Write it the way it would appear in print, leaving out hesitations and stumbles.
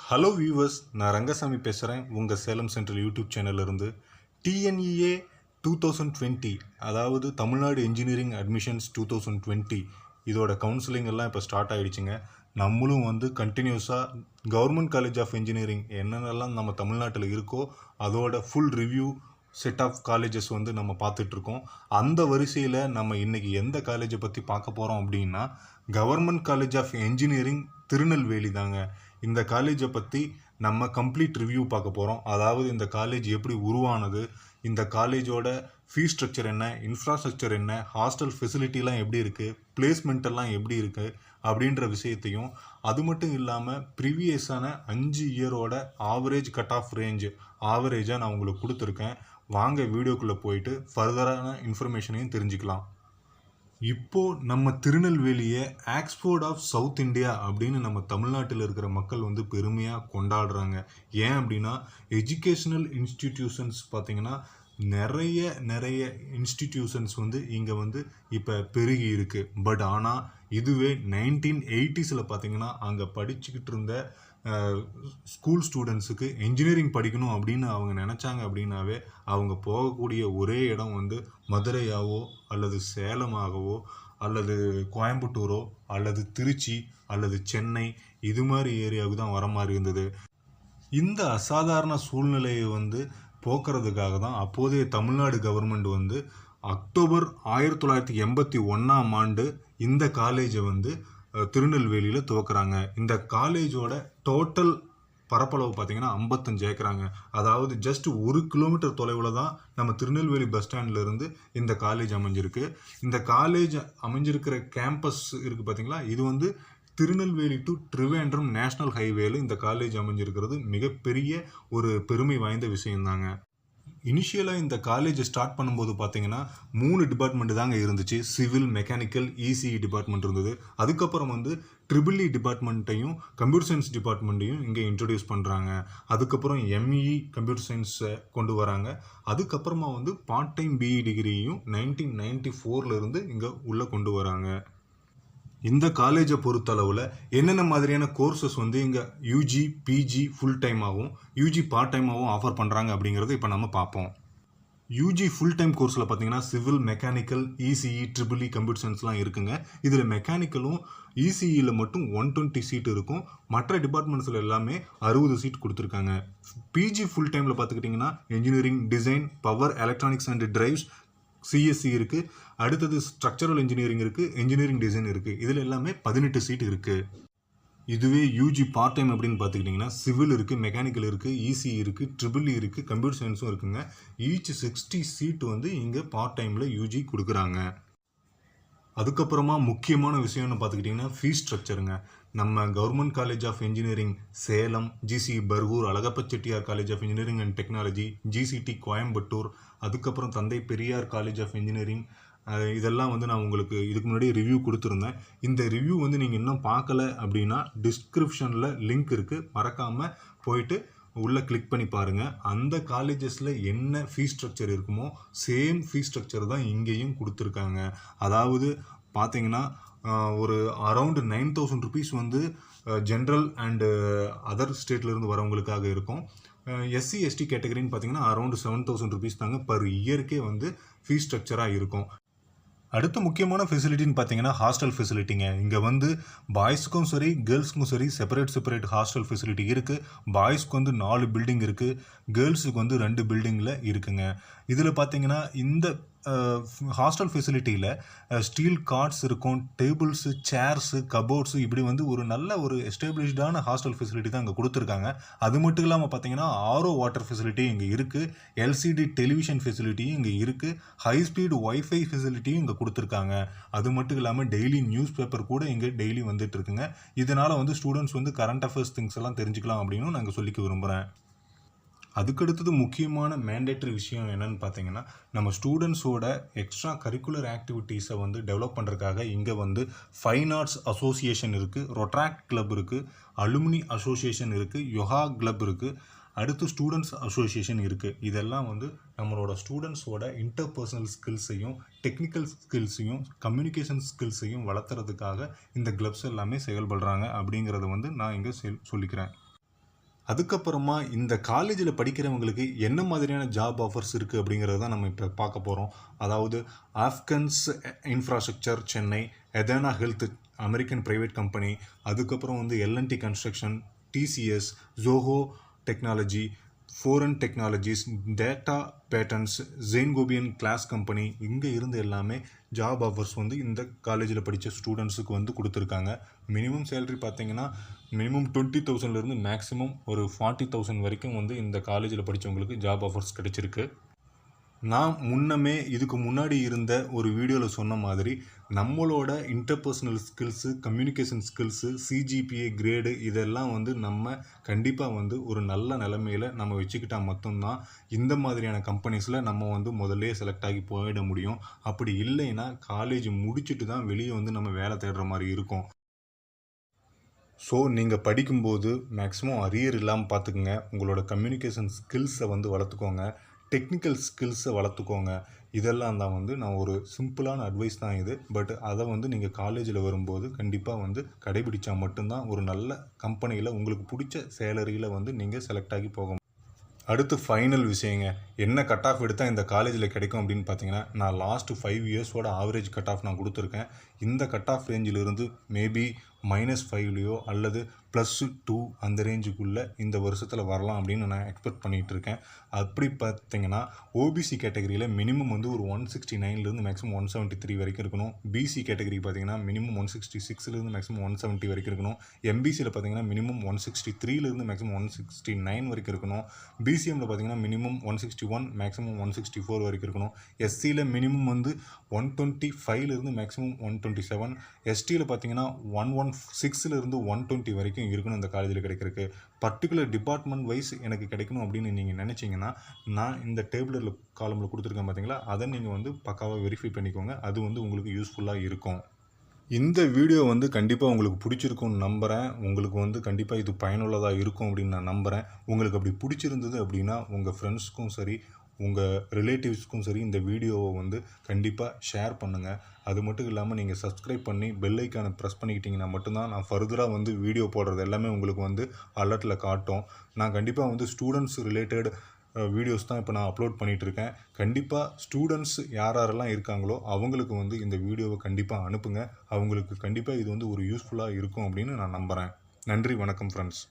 Hello viewers, நான் ரங்கசாமி பேசுகிறேன். உங்கள் சேலம் சென்ட்ரல் யூடியூப் சேனல்லேருந்து. டிஎன்இஏ 2020, அதாவது தமிழ்நாடு இன்ஜினியரிங் அட்மிஷன்ஸ் 2020, இதோட கவுன்சிலிங் எல்லாம் இப்போ ஸ்டார்ட் ஆகிடுச்சுங்க. நம்மளும் கண்டினியூஸாக கவர்மெண்ட் காலேஜ் ஆஃப் இன்ஜினியரிங் என்னென்னலாம் நம்ம தமிழ்நாட்டில் இருக்கோ அதோட full review set of colleges நம்ம பார்த்துட்ருக்கோம். அந்த வரிசையில் நம்ம இன்றைக்கி எந்த காலேஜை பற்றி பார்க்க போகிறோம் அப்படின்னா, government college of engineering Tirunelveli தாங்க. இந்த காலேஜை பற்றி நம்ம கம்ப்ளீட் ரிவ்யூ பார்க்க போகிறோம். அதாவது இந்த காலேஜ் எப்படி உருவானது, இந்த காலேஜோட ஃபீஸ் ஸ்ட்ரக்சர் என்ன, இன்ஃப்ராஸ்ட்ரக்சர் என்ன, ஹாஸ்டல் ஃபெசிலிட்டிலாம் எப்படி இருக்குது, பிளேஸ்மெண்ட்டெல்லாம் எப்படி இருக்குது அப்படின்ற விஷயத்தையும், அது மட்டும் இல்லாமல் ப்ரீவியஸான 5 இயரோட ஆவரேஜ் கட் ஆஃப் ரேஞ்சு ஆவரேஜாக நான் உங்களுக்கு கொடுத்துருக்கேன். வாங்க வீடியோக்குள்ளே போயிட்டு ஃபர்தரான இன்ஃபர்மேஷனையும் தெரிஞ்சுக்கலாம். இப்போது நம்ம திருநெல்வேலியை ஆக்ஸ்போர்ட் ஆஃப் சவுத் இந்தியா அப்படின்னு நம்ம தமிழ்நாட்டில் இருக்கிற மக்கள் பெருமையாக கொண்டாடுறாங்க. ஏன் அப்படின்னா, எஜுகேஷ்னல் இன்ஸ்டிடியூஷன்ஸ் பார்த்திங்கன்னா நிறைய இன்ஸ்டிடியூஷன்ஸ் இங்கே இப்போ பெருகி இருக்குது. பட் ஆனால் இதுவே 1980s பார்த்திங்கன்னா அங்கே படிச்சுக்கிட்டு இருந்த ஸ்கூல் ஸ்டூடெண்ட்ஸுக்கு இன்ஜினியரிங் படிக்கணும் அப்படின்னு அவங்க நினச்சாங்க அப்படின்னாவே அவங்க போகக்கூடிய ஒரே இடம் மதுரையாவோ அல்லது சேலமாகவோ அல்லது கோயம்புத்தூரோ அல்லது திருச்சி அல்லது சென்னை, இது மாதிரி ஏரியாவுக்கு தான் வர மாதிரி இருந்தது. இந்த அசாதாரண சூழ்நிலையை போக்குறதுக்காக தான் அப்போதைய தமிழ்நாடு கவர்மெண்ட் அக்டோபர் 1981 இந்த காலேஜை திருநெல்வேலியில் துவக்கிறாங்க. இந்த காலேஜோட டோட்டல் பரப்பளவு பார்த்திங்கன்னா 55 ஏக்கராங்க. அதாவது ஜஸ்ட் 1 கிலோமீட்டர் தொலைவில் தான் நம்ம திருநெல்வேலி பஸ் ஸ்டாண்ட்லேருந்து இந்த காலேஜ் அமைஞ்சிருக்கு. இந்த காலேஜ் அமைஞ்சிருக்கிற கேம்பஸ் இருக்குது பார்த்திங்களா, இது திருநெல்வேலி டு ட்ரிவேண்ட்ரம் நேஷ்னல் ஹைவேல இந்த காலேஜ் அமைஞ்சிருக்கிறது மிகப்பெரிய ஒரு பெருமை வாய்ந்த விஷயந்தாங்க. இனிஷியலாக இந்த காலேஜை ஸ்டார்ட் பண்ணும்போது பார்த்தீங்கன்னா 3 டிபார்ட்மெண்ட் தாங்க இருந்துச்சு. சிவில், மெக்கானிக்கல், இசிஇ டிபார்ட்மெண்ட் இருந்தது. அதுக்கப்புறம் ட்ரிபிள் இ டிபார்ட்மெண்ட்டையும் கம்ப்யூட்டர் சயின்ஸ் டிபார்ட்மெண்ட்டையும் இங்கே இன்ட்ரடியூஸ் பண்ணுறாங்க. அதுக்கப்புறம் எம்இ கம்ப்யூட்டர் சயின்ஸை கொண்டு வராங்க. அதுக்கப்புறமா பார்ட் டைம் பிஇ டிகிரியையும் 1994 இங்கே உள்ளே கொண்டு வராங்க. இந்த காலேஜை பொறுத்தளவில் என்னென்ன மாதிரியான கோர்சஸ் இங்கே யூஜி, பிஜி ஃபுல் டைமாகவும் யூஜி பார்ட் டைமாகவும் ஆஃபர் பண்ணுறாங்க அப்படிங்கிறது இப்போ நம்ம பார்ப்போம். யூஜி ஃபுல் டைம் கோர்ஸில் பார்த்தீங்கன்னா civil, mechanical, ECE, triple E computer சயின்ஸ்லாம் இருக்குங்க. இதில் மெக்கானிக்கலும் இசிஇயில் மட்டும் 120 சீட் இருக்கும். மற்ற டிபார்ட்மெண்ட்ஸில் எல்லாமே 60 சீட் கொடுத்துருக்காங்க. பிஜி ஃபுல் டைமில் பார்த்துக்கிட்டிங்கன்னா engineering, design, power, electronics and drives, CSC இருக்குது. அடுத்தது ஸ்ட்ரக்சரல் இன்ஜினியரிங் இருக்குது, இன்ஜினியரிங் டிசைன் இருக்குது. இதில் எல்லாமே 18 சீட் இருக்குது. இதுவே யூஜி பார்ட் டைம் அப்படின்னு பார்த்துக்கிட்டிங்கன்னா சிவில் இருக்குது, மெக்கானிக்கல் இருக்குது, இசி இருக்குது, ட்ரிபிள் இ இருக்குது, கம்ப்யூட்டர் சயின்ஸும் இருக்குங்க. ஈச் 60 சீட் இங்கே பார்ட் டைமில் யூஜி கொடுக்குறாங்க. அதுக்கப்புறமா முக்கியமான விஷயம்னு பார்த்துக்கிட்டிங்கன்னா ஃபீஸ் ஸ்ட்ரக்சருங்க. நம்ம government college of engineering Salem, GC Bargur, Alagappa Chettiar college of engineering and technology, GCT Coimbatore, அதுக்கப்புறம் Thanthai Periyar college of engineering, இதெல்லாம் நான் உங்களுக்கு இதுக்கு முன்னாடி ரிவ்யூ கொடுத்துருந்தேன். இந்த ரிவ்யூ நீங்கள் இன்னும் பார்க்கல அப்படின்னா டிஸ்கிரிப்ஷனில் லிங்க் இருக்குது, மறக்காமல் போயிட்டு உள்ளே கிளிக் பண்ணி பாருங்கள். அந்த காலேஜஸில் என்ன ஃபீஸ் ஸ்ட்ரக்சர் இருக்குமோ சேம் ஃபீஸ் ஸ்ட்ரக்சர் தான் இங்கேயும் கொடுத்துருக்காங்க. அதாவது பார்த்தீங்கன்னா ஒரு around 9000 rupees general and other ஸ்டேட்லேருந்து வரவங்களுக்காக இருக்கும். எஸ்சி எஸ்டி கேட்டகரின்னு பார்த்தீங்கன்னா அரவுண்டு 7000 ருபீஸ் தாங்க பர் இயருக்கே ஃபீஸ் ஸ்ட்ரக்சராக இருக்கும். அடுத்த முக்கியமான ஃபெசிலிட்டின்னு பார்த்தீங்கன்னா ஹாஸ்டல் ஃபெசிலிட்டிங்க. இங்கே பாய்ஸுக்கும் சரி கேர்ள்ஸுக்கும் சரி செப்பரேட் ஹாஸ்டல் ஃபெசிலிட்டி இருக்குது. பாய்ஸ்க்கு 4 பில்டிங் இருக்குது, கேர்ள்ஸுக்கு 2 பில்டிங்கில் இருக்குங்க. இதில் பார்த்தீங்கன்னா இந்த ஹாஸ்டல் ஃபெசிலிட்டியில் ஸ்டீல் கார்ட்ஸ் இருக்கும், டேபிள்ஸு, சேர்ஸு, கபோர்ட்ஸு, இப்படி ஒரு நல்ல ஒரு எஸ்டாப்ளிஷ்டான ஹாஸ்டல் ஃபெசிலிட்டி தான் இங்கே கொடுத்துருக்காங்க. அது மட்டும் இல்லாமல் பார்த்தீங்கன்னா ஆர்ஓ வாட்டர் ஃபெசிலிட்டி இங்கே இருக்குது, எல்சிடி டெலிவிஷன் ஃபெசிலிட்டியும் இங்கே இருக்குது, ஹை ஸ்பீடு ஒய்ஃபை ஃபெசிலிட்டியும் இங்கே கொடுத்துருக்காங்க. அது மட்டும் இல்லாமல் டெய்லி நியூஸ் பேப்பர் கூட இங்கே டெய்லி வந்துட்டு இருக்குங்க. இதனால் ஸ்டூடெண்ட்ஸ் கரண்ட் அஃபேர்ஸ் திங்ஸ் எல்லாம் தெரிஞ்சுக்கலாம் அப்படின்னு நாங்கள் சொல்லிக்க விரும்புகிறேன். அதுக்கடுத்தது முக்கியமான மேண்டேட்ரி விஷயம் என்னன்னு பார்த்தீங்கன்னா, நம்ம ஸ்டூடெண்ட்ஸோட எக்ஸ்ட்ரா கரிக்குலர் ஆக்டிவிட்டீஸை டெவலப் பண்ணுறதுக்காக இங்கே ஃபைன் ஆர்ட்ஸ் அசோசியேஷன் இருக்குது, ரொட்ராக்ட் கிளப் இருக்குது, அலுமினி அசோசியேஷன் இருக்குது, யோகா கிளப் இருக்குது, அடுத்து ஸ்டூடெண்ட்ஸ் அசோசியேஷன் இருக்குது. இதெல்லாம் நம்மளோட ஸ்டூடெண்ட்ஸோட இன்டர்பர்சனல் ஸ்கில்ஸையும் டெக்னிக்கல் ஸ்கில்ஸையும் கம்யூனிகேஷன் ஸ்கில்ஸையும் வளர்த்துறதுக்காக இந்த கிளப்ஸ் எல்லாமே செயல்படுறாங்க அப்படிங்கிறத நான் இங்கே சொல்லிக்கிறேன். அதுக்கப்புறமா இந்த காலேஜில் படிக்கிறவங்களுக்கு என்ன மாதிரியான ஜாப் ஆஃபர்ஸ் இருக்குது அப்படிங்கிறத தான் நம்ம இப்போ பார்க்க போகிறோம். அதாவது ஆஃப்கன்ஸ் இன்ஃப்ராஸ்ட்ரக்சர் சென்னை, எதனா ஹெல்த் அமெரிக்கன் ப்ரைவேட் கம்பெனி, அதுக்கப்புறம் வந்து L N T construction, TCS, Zoho technology, ஃபோரன் technologies, data patterns, Saint Gobain glass company, இங்கே இருந்து எல்லாமே ஜாப் ஆஃபர்ஸ் வந்து இந்த காலேஜில் படித்த ஸ்டூடெண்ட்ஸுக்கு வந்து கொடுத்துருக்காங்க. மினிமம் சேலரி பார்த்தீங்கன்னா மினிமம் 20,000லேருந்து மேக்ஸிமம் ஒரு 40,000 வரைக்கும் வந்து இந்த காலேஜில் படித்தவங்களுக்கு ஜாப் ஆஃபர்ஸ் கிடைச்சிருக்கு. நான் இதுக்கு முன்னாடி இருந்த ஒரு வீடியோவில் சொன்ன மாதிரி நம்மளோட interpersonal skills, communication skills, CGPA grade இதெல்லாம் வந்து நம்ம கண்டிப்பாக வந்து ஒரு நல்ல நிலைமையில் நம்ம வச்சுக்கிட்டால் மட்டும்தான் இந்த மாதிரியான கம்பெனிஸில் நம்ம வந்து முதல்லே செலக்ட் ஆகி போயிட முடியும். அப்படி இல்லைன்னா காலேஜ் முடிச்சுட்டு தான் வெளியே வந்து நம்ம வேலை தேடுற மாதிரி இருக்கும். ஸோ நீங்கள் படிக்கும்போது மேக்ஸிமம் அரியர் இல்லாமல் பார்த்துக்குங்க. உங்களோட கம்யூனிகேஷன் ஸ்கில்ஸை வந்து வளர்த்துக்கோங்க, டெக்னிக்கல் ஸ்கில்ஸை வளர்த்துக்கோங்க. இதெல்லாம் தான் வந்து நான் ஒரு சிம்பிளான அட்வைஸ் தான் இது. பட் அதை வந்து நீங்கள் காலேஜில் வரும்போது கண்டிப்பாக வந்து கடைபிடிச்சா மட்டும்தான் ஒரு நல்ல கம்பெனியில் உங்களுக்கு பிடிச்ச சேலரியில் வந்து நீங்கள் செலக்ட் ஆகி போக முடியும். அடுத்து ஃபைனல் விஷயங்க, என்ன கட் ஆஃப் எடுத்தால் இந்த காலேஜில் கிடைக்கும் அப்படின்னு பார்த்தீங்கன்னா, நான் லாஸ்ட்டு 5 இயர்ஸோட ஆவரேஜ் கட் ஆஃப் நான் கொடுத்துருக்கேன். இந்த கட் ஆஃப் ரேஞ்சிலிருந்து மேபி -5லையோ அல்லது +2 அந்த ரேஞ்சுக்குள்ளே இந்த வருஷத்தில் வரலாம் அப்படின்னு நான் எக்ஸ்பெக்ட் பண்ணிகிட்ருக்கேன். அப்படி பார்த்தீங்கன்னா ஓபிசி கேட்டகரியில் மினிமம் வந்து ஒரு 169லேருந்து மேக்ஸிமம் 173 வரைக்கும் இருக்கணும். பிசி கேட்டகரி பார்த்தீங்கன்னா மினிமம் 166லேருந்து மேக்ஸிமம் 170 வரைக்கும் இருக்கணும். எம்பிசியில் பார்த்தீங்கன்னா மினிமம் 163லேருந்து மேக்ஸிமம் 169 வரைக்கும் இருக்கணும். பிசிஎம்மில் பார்த்தீங்கன்னா மினிமம் 161 மேக்ஸிமம் 164 வரைக்கும் இருக்கணும். எஸ்சியில் மினிமம் வந்து 125லேருந்து மேக்ஸிமம் 127. எஸ்டியில் பார்த்தீங்கன்னா 116லேருந்து 120 வரைக்கும் இருக்கணும் இந்த காலேஜில் கிடைக்கிறதுக்கு. பர்டிகுலர் டிபார்ட்மெண்ட் வைஸ் எனக்கு கிடைக்கணும் அப்படின்னு நீங்கள் நினச்சிங்கன்னா நான் இந்த டேபிளில் காலமில் கொடுத்துருக்கேன் பார்த்தீங்களா, அதை நீங்கள் வந்து பக்காவாக வெரிஃபை பண்ணிக்கோங்க. அது வந்து உங்களுக்கு யூஸ்ஃபுல்லாக இருக்கும். இந்த வீடியோ வந்து கண்டிப்பாக உங்களுக்கு பிடிச்சிருக்கும்னு நம்புகிறேன். உங்களுக்கு வந்து கண்டிப்பாக இது பயனுள்ளதாக இருக்கும் அப்படின்னு நான் நம்புகிறேன். உங்களுக்கு அப்படி பிடிச்சிருந்தது அப்படின்னா உங்கள் ஃப்ரெண்ட்ஸ்க்கும் சரி, உங்கள் ரிலேட்டிவ்ஸ்க்கும் சரி இந்த வீடியோவை வந்து கண்டிப்பாக ஷேர் பண்ணுங்கள். அது மட்டும் இல்லாமல் நீங்கள் சப்ஸ்கிரைப் பண்ணி பெல் ஐக்கானை ப்ரெஸ் பண்ணிக்கிட்டிங்கன்னா மட்டும்தான் நான் ஃபர்தராக வந்து வீடியோ போடுறது எல்லாமே உங்களுக்கு வந்து அலர்ட்டில் காட்டும். நான் கண்டிப்பாக வந்து ஸ்டூடெண்ட்ஸ் ரிலேட்டட் வீடியோஸ் தான் இப்போ நான் அப்லோட் பண்ணிகிட்ருக்கேன். கண்டிப்பாக ஸ்டூடெண்ட்ஸ் யாரெல்லாம் இருக்காங்களோ அவங்களுக்கு வந்து இந்த வீடியோவை கண்டிப்பாக அனுப்புங்க. அவங்களுக்கு கண்டிப்பாக இது வந்து ஒரு யூஸ்ஃபுல்லாக இருக்கும் அப்படின்னு நான் நம்புகிறேன். நன்றி, வணக்கம் ஃப்ரெண்ட்ஸ்.